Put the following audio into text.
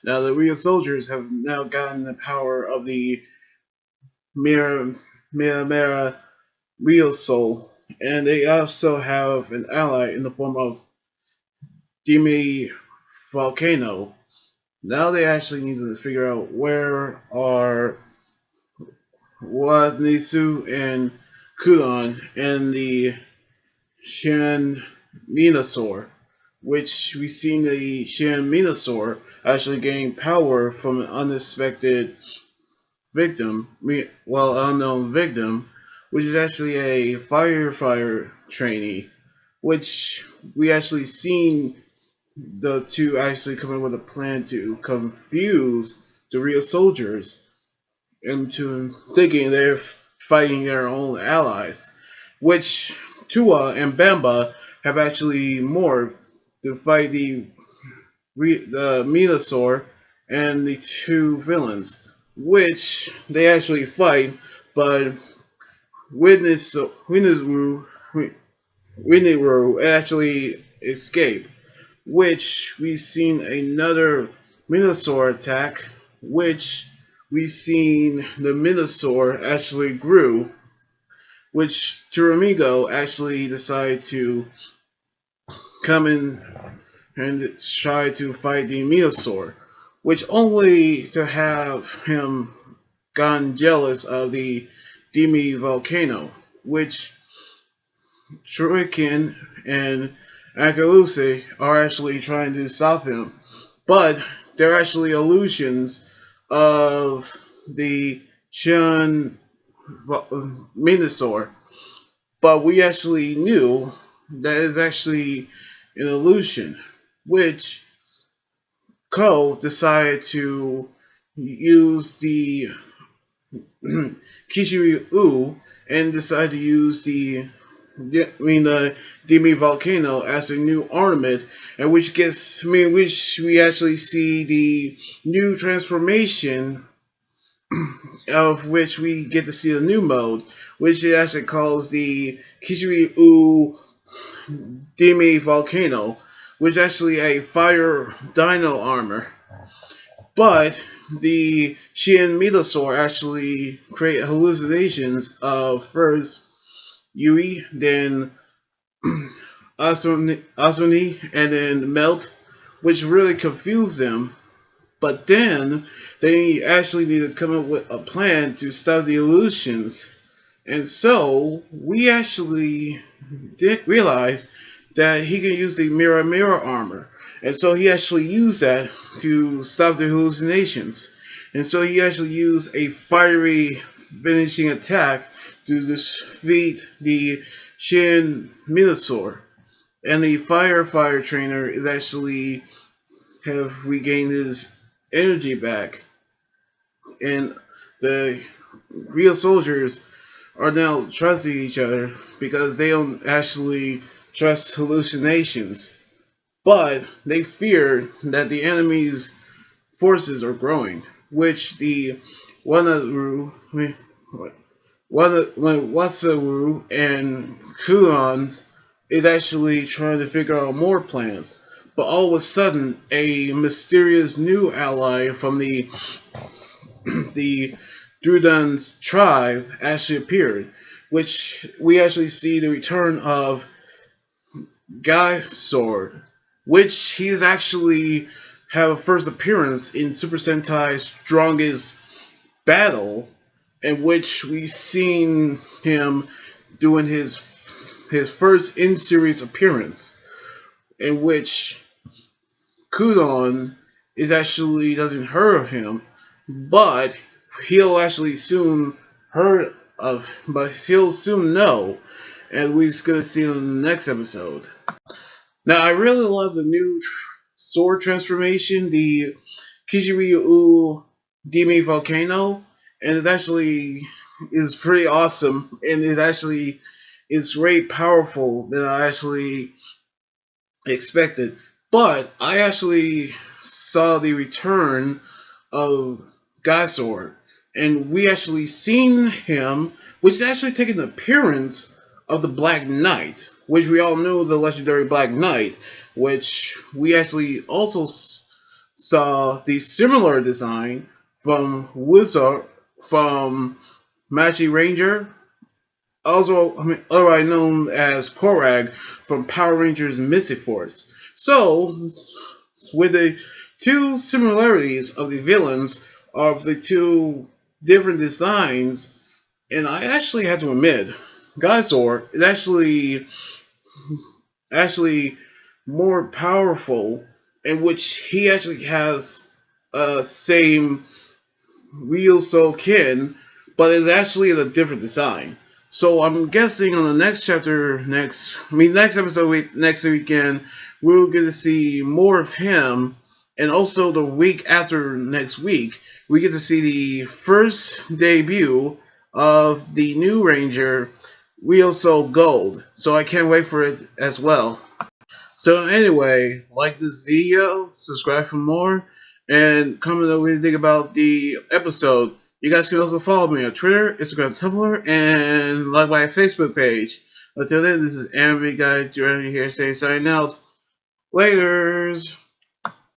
Now the Ryusoulgers have now gotten the power of the Mira Ryusoul, and they also have an ally in the form of DimeVolcano. Now they actually need to figure out where are Wadnisu and Kudon and the Shin Minasaur, which we seen the Shin Minasaur actually gain power from an unexpected victim, unknown victim, which is actually a firefighter trainee, which we actually seen the two actually come up with a plan to confuse the Ryusoulgers into thinking they're fighting their own allies, which Tua and Bamba have actually morphed to fight the Metasaur and the two villains, which they actually fight, but Winneru actually escape, which we've seen another Minosaur attack, which we've seen the Minosaur actually grew, which Turamigo actually decided to come in and try to fight the Minosaur, which only to have him gone jealous of the DimeVolcano, which Shuriken and Akaluse are actually trying to stop him, but they're actually illusions of the Shin Minosaur. But we actually knew that is actually an illusion, which Ko decided to use the Kishiryu-Oh and decided to use the DimeVolcano as a new ornament, and which we actually see the new transformation, of which we get to see the new mode, which it actually calls the Kishiryu-Oh DimeVolcano, which is actually a fire dino armor. But the Shin Metasaur actually create hallucinations of first Yui, then Asuni, and then Melt, which really confused them. But then they actually need to come up with a plan to stop the illusions. And so we actually did realize that he can use the mirror armor. And so he actually used that to stop the hallucinations. And so he actually used a fiery finishing attack to defeat the Shin Minosaur. And the fire trainer is actually have regained his energy back. And the real soldiers are now trusting each other because they don't actually trust hallucinations. But they fear that the enemy's forces are growing, which the Wasaru and Kulon is actually trying to figure out more plans. But all of a sudden, a mysterious new ally from the Drudun's tribe actually appeared, which we actually see the return of Gaisorg, which he's actually have a first appearance in Super Sentai's Strongest Battle, in which we seen him doing his first in-series appearance, in which Kudon is actually doesn't heard of him, but he'll actually soon he'll soon know, and we're gonna see him in the next episode. Now, I really love the new sword transformation, the Kishiryu-Oh DimeVolcano, and it actually is pretty awesome, and it actually is very powerful than I actually expected. But I actually saw the return of Gaisorg, and we actually seen him, which is actually taking the appearance of the Black Knight, which we all know the legendary Black Knight, which we actually also saw the similar design from Wizard, from Magic Ranger, also otherwise known as Korag from Power Rangers Mystic Force. So, with the two similarities of the villains of the two different designs, and I actually have to admit, Gaisorg is actually more powerful, in which he actually has same Ryusoulger, but it's actually a different design. So I'm guessing on the next chapter, next episode, next weekend, we'll get to see more of him, and also the week after next week, we get to see the first debut of the new Ranger, Ryusoulger Gold. So I can't wait for it as well. So anyway, like this video, subscribe for more, and comment what you think about the episode. You guys can also follow me on Twitter, Instagram, Tumblr, and like my Facebook page. Until then, this is Anime Guy Journey here saying signing out. Laters!